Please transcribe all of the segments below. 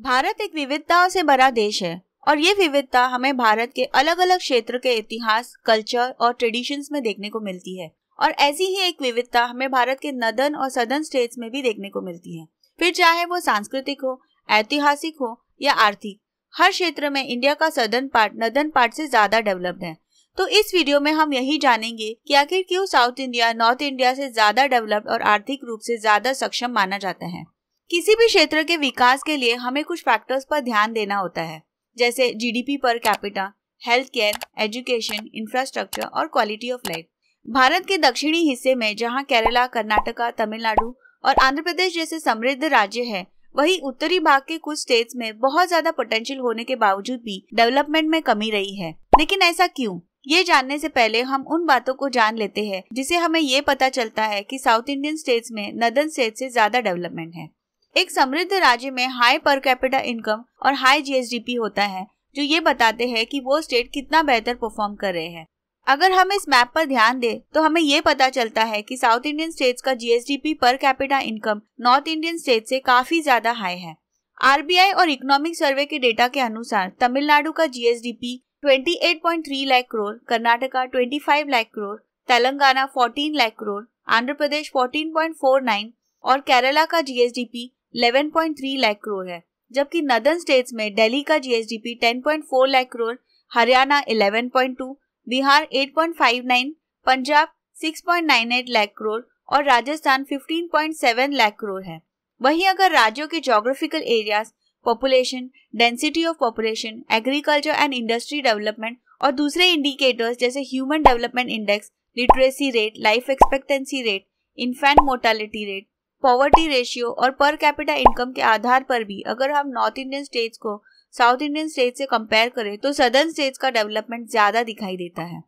भारत एक विविधताओं से भरा देश है और ये विविधता हमें भारत के अलग अलग क्षेत्र के इतिहास, कल्चर और ट्रेडिशंस में देखने को मिलती है। और ऐसी ही एक विविधता हमें भारत के नॉर्दर्न और सदर्न स्टेट्स में भी देखने को मिलती है। फिर चाहे वो सांस्कृतिक हो, ऐतिहासिक हो या आर्थिक, हर क्षेत्र में इंडिया का सदर्न पार्ट नॉर्दर्न पार्ट से ज्यादा डेवलप्ड है। तो इस वीडियो में हम यही जानेंगे कि आखिर क्यों साउथ इंडिया नॉर्थ इंडिया से ज्यादा डेवलप्ड और आर्थिक रूप से ज्यादा सक्षम माना जाता है। किसी भी क्षेत्र के विकास के लिए हमें कुछ फैक्टर्स पर ध्यान देना होता है, जैसे GDP per capita, health care, education, infrastructure और क्वालिटी ऑफ लाइफ। भारत के दक्षिणी हिस्से में जहां केरला, कर्नाटका, तमिलनाडु और आंध्र प्रदेश जैसे समृद्ध राज्य है, वहीं उत्तरी भाग के कुछ स्टेट्स में बहुत ज्यादा पोटेंशियल होने के बावजूद भी डेवलपमेंट में कमी रही है। लेकिन ऐसा क्यों? ये जानने से पहले हम उन बातों को जान लेते हैं जिससे हमें ये पता चलता है कि साउथ इंडियन स्टेट्स में नॉर्दर्न स्टेट्स से ज्यादा डेवलपमेंट है। एक समृद्ध राज्य में हाई पर कैपिटा इनकम और हाई जीएसडीपी होता है, जो ये बताते हैं कि वो स्टेट कितना बेहतर परफॉर्म कर रहे हैं। अगर हम इस मैप पर ध्यान दें तो हमें ये पता चलता है कि साउथ इंडियन स्टेट्स का GSDP per capita income north Indian state से काफी ज्यादा हाई है। आरबीआई और इकोनॉमिक सर्वे के डेटा के अनुसार तमिलनाडु का जीएसडीपी 28.3 लाख करोड़, कर्नाटका 25 लाख करोड़, तेलंगाना 14 लाख करोड़, आंध्र प्रदेश 14.49 और केरला का जीएसडीपी 11.3 लाख करोड़ है। जबकि नॉर्दर्न स्टेट्स में दिल्ली का जीएसडीपी 10.4 लाख करोड़, हरियाणा 11.2, बिहार 8.59, पंजाब 6.98 लाख करोड़ और राजस्थान 15.7 लाख करोड़ है। वहीं अगर राज्यों के geographical areas, population, density of population, agriculture and industry development और दूसरे इंडिकेटर्स जैसे human development index, literacy rate, life expectancy rate, infant mortality rate, poverty ratio और पर कैपिटा इनकम के आधार पर भी अगर हम नॉर्थ इंडियन स्टेट्स को साउथ इंडियन स्टेट्स से कंपेयर करें तो सदर्न स्टेट्स का डेवलपमेंट ज्यादा दिखाई देता है।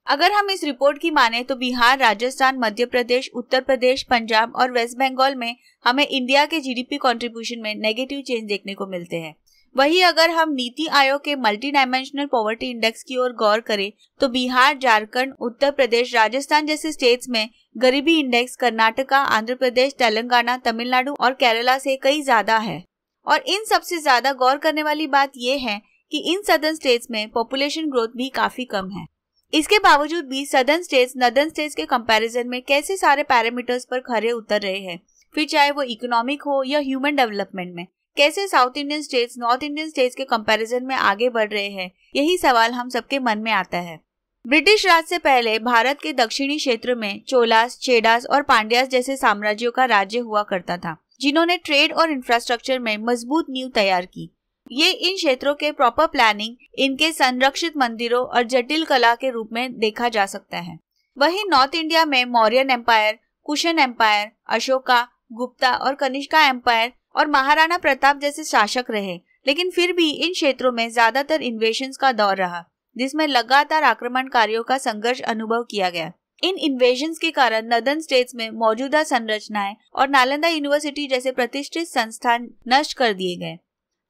अगर हम इस रिपोर्ट की माने तो बिहार, राजस्थान, मध्य प्रदेश, उत्तर प्रदेश, पंजाब और वेस्ट बंगाल में हमें इंडिया के जीडीपी कंट्रीब्यूशन में नेगेटिव चेंज देखने को मिलते हैं। वहीं अगर हम नीति आयोग के मल्टी डायमेंशनल पॉवर्टी इंडेक्स की ओर गौर करें तो बिहार, झारखंड, उत्तर प्रदेश, राजस्थान जैसे स्टेट्स में गरीबी इंडेक्स कर्नाटका, आंध्र प्रदेश, तेलंगाना, तमिलनाडु और केरला से कई ज्यादा है। और इन सबसे ज्यादा गौर करने वाली बात यह है कि इन सदर्न स्टेट्स में पॉपुलेशन ग्रोथ भी काफी कम है। इसके बावजूद भी सदर्न स्टेट्स नॉर्दर्न स्टेट्स के कंपैरिजन में कैसे सारे पैरामीटर्स पर खरे उतर रहे हैं, फिर चाहे वो इकोनॉमिक हो या ह्यूमन डेवलपमेंट में, कैसे south Indian states north Indian states के कंपैरिजन में आगे बढ़ रहे हैं, यही सवाल हम सबके मन में आता है। ब्रिटिश राज से पहले भारत के दक्षिणी क्षेत्र में चोलास, चेडास और पांड्यास जैसे साम्राज्यों का राज्य हुआ करता था, जिन्होंने ट्रेड और इंफ्रास्ट्रक्चर में मजबूत नींव तैयार की। ये इन क्षेत्रों के प्रॉपर प्लानिंग, इनके संरक्षित मंदिरों और जटिल कला के रूप में देखा जा सकता है। वहीं नॉर्थ इंडिया में मौर्यन एम्पायर, कुशन एम्पायर, अशोका, गुप्ता और कनिष्का एम्पायर और महाराणा प्रताप जैसे शासक रहे, लेकिन फिर भी इन क्षेत्रों में ज्यादातर इन्वेजन्स का दौर रहा, जिसमें लगातार आक्रमणकारियों का संघर्ष अनुभव किया गया। इन इन्वेजन्स के कारण नॉर्दर्न स्टेट्स में मौजूदा संरचनाएं और नालंदा यूनिवर्सिटी जैसे प्रतिष्ठित संस्थान नष्ट कर दिए गए।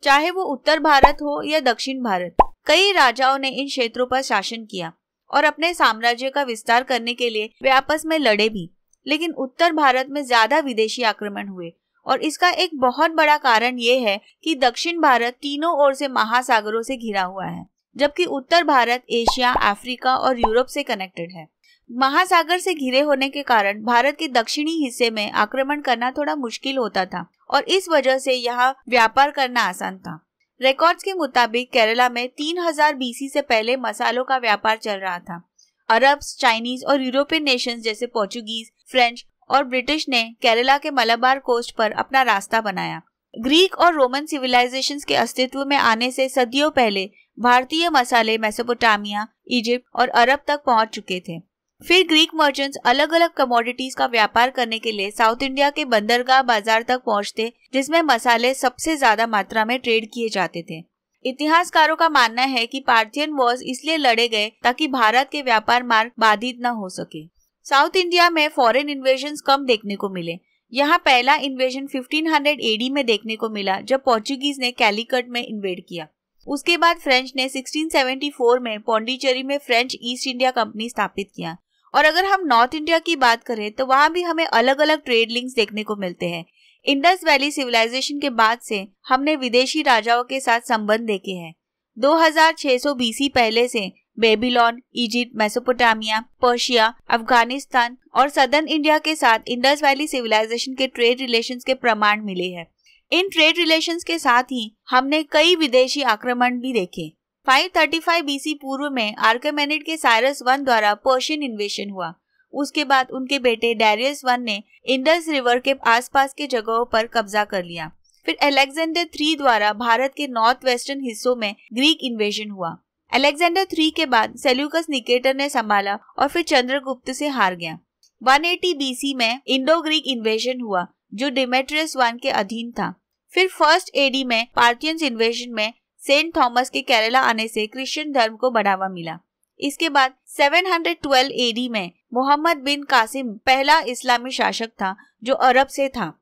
चाहे वो उत्तर भारत हो या दक्षिण भारत, कई राजाओं ने इन क्षेत्रों पर शासन किया और अपने साम्राज्य का विस्तार करने के लिए वे आपस में लड़े भी। लेकिन उत्तर भारत में ज्यादा विदेशी आक्रमण हुए और इसका एक बहुत बड़ा कारण ये है कि दक्षिण भारत तीनों ओर से महासागरों से घिरा हुआ है, जबकि उत्तर भारत एशिया, अफ्रीका और यूरोप से कनेक्टेड है। महासागर से घिरे होने के कारण भारत के दक्षिणी हिस्से में आक्रमण करना थोड़ा मुश्किल होता था और इस वजह से यहाँ व्यापार करना आसान था। रिकॉर्ड्स के मुताबिक केरला में 3000 बीसी से पहले मसालों का व्यापार चल रहा था। अरब्स, चाइनीज और यूरोपियन नेशंस जैसे पोर्चुगीज, फ्रेंच और ब्रिटिश ने केरला के मलाबार कोस्ट पर अपना रास्ता बनाया। ग्रीक और रोमन सिविलाइजेशंस के अस्तित्व में आने से सदियों पहले भारतीय मसाले मेसोपोटामिया, इजिप्ट और अरब तक पहुंच चुके थे। फिर ग्रीक मर्चेंट्स अलग अलग कमोडिटीज का व्यापार करने के लिए साउथ इंडिया के बंदरगाह बाजार तक पहुंचते, जिसमें मसाले सबसे ज्यादा मात्रा में ट्रेड किए जाते थे। इतिहासकारों का मानना है कि पार्थियन वॉर्स इसलिए लड़े गए ताकि भारत के व्यापार मार्ग बाधित न हो सके। साउथ इंडिया में फॉरेन इन्वेजन्स कम देखने को मिले। यहाँ पहला इन्वेजन 1500 एडी में देखने को मिला, जब पोर्चुगीज ने कैलीकट में इन्वेड किया। उसके बाद फ्रेंच ने 1674 में पौंडीचेरी में फ्रेंच ईस्ट इंडिया कंपनी स्थापित किया। और अगर हम नॉर्थ इंडिया की बात करें तो वहाँ भी हमें अलग अलग ट्रेड लिंक्स देखने को मिलते हैं। इंडस वैली सिविलाइजेशन के बाद से हमने विदेशी राजाओं के साथ संबंध देखे हैं। 2600 BC पहले से Babylon, Egypt, Mesopotamia, Persia, Afghanistan और सदर्न इंडिया के साथ इंडस वैली सिविलाइजेशन के ट्रेड रिलेशंस के प्रमाण मिले हैं। इन ट्रेड रिलेशंस के साथ ही हमने कई विदेशी आक्रमण भी देखे। 535 BC पूर्व में आर्केमेनिड के साइरस I द्वारा पर्शियन इन्वेशन हुआ। उसके बाद उनके बेटे डैरियस I ने इंडस रिवर के आसपास के जगहों पर कब्जा कर लिया। फिर अलेक्जेंडर III द्वारा भारत के नॉर्थ वेस्टर्न हिस्सों में ग्रीक इन्वेशन हुआ। अलेक्जेंडर III के बाद सेल्यूकस निकेटर ने संभाला और फिर चंद्रगुप्त से हार गया। 180 BC में इंडो ग्रीक इन्वेशन हुआ जो डिमेट्रियस I के अधीन था। फिर 1st AD में पार्थियंस इन्वेशन में सेंट थॉमस के केरला आने से क्रिश्चियन धर्म को बढ़ावा मिला। इसके बाद 712 AD में मोहम्मद बिन कासिम पहला इस्लामी शासक था जो अरब से था।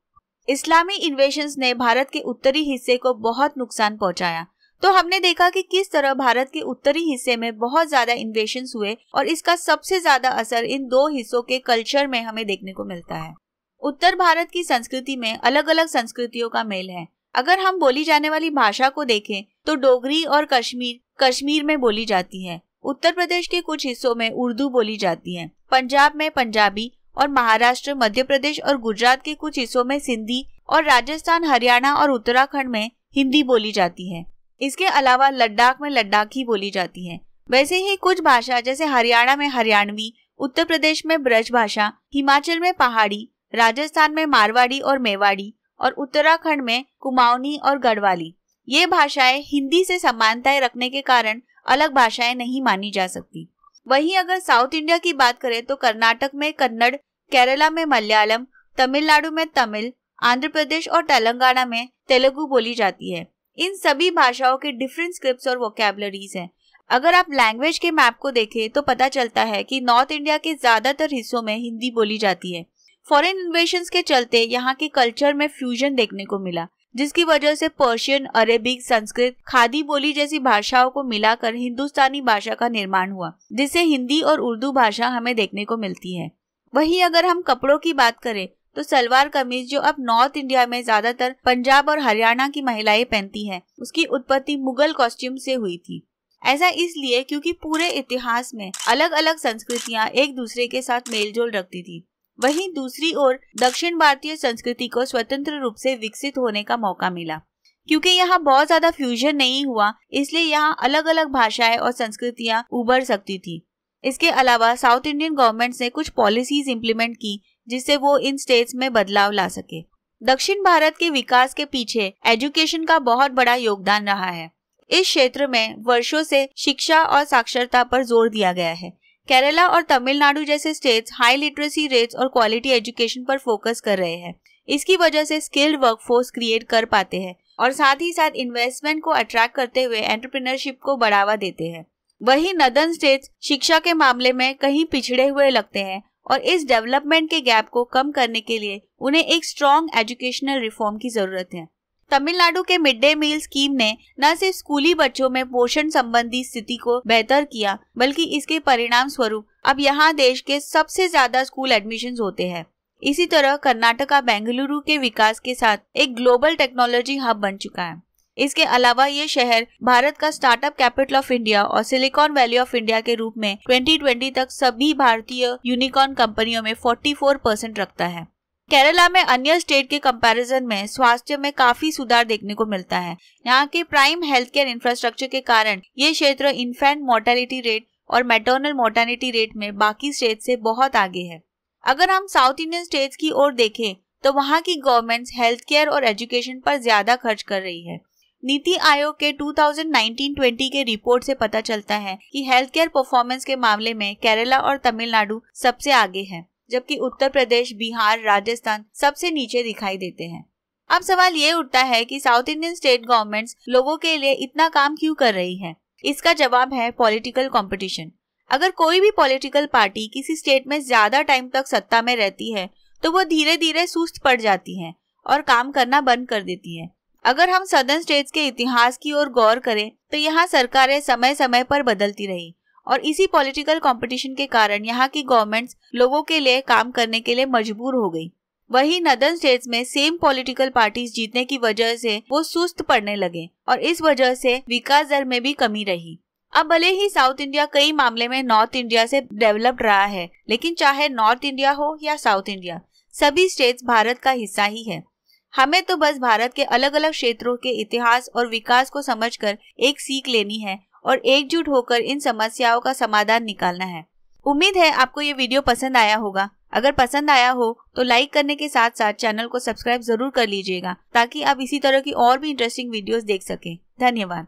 इस्लामी इन्वेशंस ने भारत के उत्तरी हिस्से को बहुत नुकसान पहुंचाया। तो हमने देखा कि किस तरह भारत के उत्तरी हिस्से में बहुत ज्यादा इन्वेशंस हुए और इसका सबसे ज्यादा असर इन दो हिस्सों के कल्चर में हमें देखने को मिलता है। उत्तर भारत की संस्कृति में अलग अलग संस्कृतियों का मेल है। अगर हम बोली जाने वाली भाषा को देखें तो डोगरी और कश्मीर में बोली जाती है। उत्तर प्रदेश के कुछ हिस्सों में उर्दू बोली जाती है। पंजाब में पंजाबी और महाराष्ट्र, मध्य प्रदेश और गुजरात के कुछ हिस्सों में सिंधी और राजस्थान, हरियाणा और उत्तराखंड में हिंदी बोली जाती है। इसके अलावा लद्दाख में लद्दाखी बोली जाती है। वैसे ही कुछ भाषा जैसे हरियाणा में हरियाणवी, उत्तर प्रदेश में ब्रज भाषा, हिमाचल में पहाड़ी, राजस्थान में मारवाड़ी और मेवाड़ी और उत्तराखंड में कुमाऊनी और गढ़वाली। ये भाषाएं हिंदी से समानताएं रखने के कारण अलग भाषाएं नहीं मानी जा सकती। वहीं अगर साउथ इंडिया की बात करें तो कर्नाटक में कन्नड़, केरला में मलयालम, तमिलनाडु में तमिल, आंध्र प्रदेश और तेलंगाना में तेलुगु बोली जाती है। इन सभी भाषाओं के डिफरेंट स्क्रिप्ट्स और वोकैबुलरीज हैं। अगर आप लैंग्वेज के मैप को देखें तो पता चलता है कि नॉर्थ इंडिया के ज्यादातर हिस्सों में हिंदी बोली जाती है। फॉरेन इन्वेशंस के चलते यहाँ के कल्चर में फ्यूजन देखने को मिला, जिसकी वजह से पर्शियन, अरेबिक, संस्कृत, खादी बोली जैसी भाषाओं को मिलाकर हिंदुस्तानी भाषा का निर्माण हुआ, जिससे हिंदी और उर्दू भाषा हमें देखने को मिलती है। वहीं अगर हम कपड़ों की बात करें तो सलवार कमीज जो अब नॉर्थ इंडिया में ज्यादातर पंजाब और हरियाणा की महिलाएं पहनती हैं, उसकी उत्पत्ति मुगल कॉस्ट्यूम से हुई थी। ऐसा इसलिए क्योंकि पूरे इतिहास में अलग अलग संस्कृतियां एक दूसरे के साथ मेलजोल रखती थी। वहीं दूसरी ओर दक्षिण भारतीय संस्कृति को स्वतंत्र रूप से विकसित होने का मौका मिला। क्योंकि यहाँ बहुत ज्यादा फ्यूजन नहीं हुआ, इसलिए यहाँ अलग अलग भाषाएं और संस्कृतियां उभर सकती थी। इसके अलावा साउथ इंडियन गवर्नमेंट्स ने कुछ पॉलिसीज इम्प्लीमेंट की जिससे वो इन स्टेट्स में बदलाव ला सके। दक्षिण भारत के विकास के पीछे एजुकेशन का बहुत बड़ा योगदान रहा है। इस क्षेत्र में वर्षों से शिक्षा और साक्षरता पर जोर दिया गया है। केरला और तमिलनाडु जैसे स्टेट्स हाई लिटरेसी रेट्स और क्वालिटी एजुकेशन पर फोकस कर रहे हैं। इसकी वजह से स्किल्ड वर्कफोर्स क्रिएट कर पाते हैं और साथ ही साथ इन्वेस्टमेंट को अट्रैक्ट करते हुए एंटरप्रेन्योरशिप को बढ़ावा देते हैं। वहीं नदर्न स्टेट्स शिक्षा के मामले में कहीं पिछड़े हुए लगते हैं और इस डेवलपमेंट के गैप को कम करने के लिए उन्हें एक स्ट्रॉन्ग एजुकेशनल रिफॉर्म की जरूरत है। तमिलनाडु के मिड डे मील स्कीम ने न सिर्फ स्कूली बच्चों में पोषण संबंधी स्थिति को बेहतर किया, बल्कि इसके परिणाम स्वरूप अब यहाँ देश के सबसे ज्यादा स्कूल एडमिशंस होते हैं। इसी तरह कर्नाटका बेंगलुरु के विकास के साथ एक ग्लोबल टेक्नोलॉजी हब बन चुका है। इसके अलावा ये शहर भारत का स्टार्टअप कैपिटल ऑफ इंडिया और सिलिकॉन वैली ऑफ इंडिया के रूप में 2020 तक सभी भारतीय यूनिकॉर्न कंपनियों में 44% रखता है। केरला में अन्य स्टेट के कंपैरिजन में स्वास्थ्य में काफी सुधार देखने को मिलता है। यहाँ के प्राइम हेल्थ केयर इंफ्रास्ट्रक्चर के कारण ये क्षेत्र इन्फेंट मोर्टेलिटी रेट और मैटरनल मोर्टेलिटी रेट में बाकी स्टेट से बहुत आगे है। अगर हम साउथ इंडियन स्टेट्स की ओर देखें तो वहाँ की गवर्नमेंट्स हेल्थ केयर और एजुकेशन पर ज्यादा खर्च कर रही है। नीति आयोग के 2019-20 के रिपोर्ट से पता चलता है कि हेल्थ केयर परफॉर्मेंस के मामले में केरला और तमिलनाडु सबसे आगे है, जबकि उत्तर प्रदेश, बिहार, राजस्थान सबसे नीचे दिखाई देते हैं। अब सवाल ये उठता है कि साउथ इंडियन स्टेट गवर्नमेंट्स लोगों के लिए इतना काम क्यों कर रही है? इसका जवाब है पॉलिटिकल कंपटीशन। अगर कोई भी पॉलिटिकल पार्टी किसी स्टेट में ज्यादा टाइम तक सत्ता में रहती है तो वो धीरे धीरे सुस्त पड़ जाती है और काम करना बंद कर देती है। अगर हम सदर्न स्टेट्स के इतिहास की ओर गौर करें तो यहाँ सरकारें समय समय पर बदलती रही और इसी पॉलिटिकल कंपटीशन के कारण यहाँ की गवर्नमेंट्स लोगों के लिए काम करने के लिए मजबूर हो गई। वही नदर्न स्टेट्स में सेम पॉलिटिकल पार्टीज जीतने की वजह से वो सुस्त पड़ने लगे और इस वजह से विकास दर में भी कमी रही। अब भले ही साउथ इंडिया कई मामले में नॉर्थ इंडिया से डेवलप्ड रहा है, लेकिन चाहे नॉर्थ इंडिया हो या साउथ इंडिया, सभी स्टेट्स भारत का हिस्सा ही है। हमें तो बस भारत के अलग अलग क्षेत्रों के इतिहास और विकास को समझकर एक सीख लेनी है और एकजुट होकर इन समस्याओं का समाधान निकालना है। उम्मीद है आपको ये वीडियो पसंद आया होगा। अगर पसंद आया हो तो लाइक करने के साथ साथ चैनल को सब्सक्राइब जरूर कर लीजिएगा ताकि आप इसी तरह की और भी इंटरेस्टिंग वीडियोस देख सकें। धन्यवाद।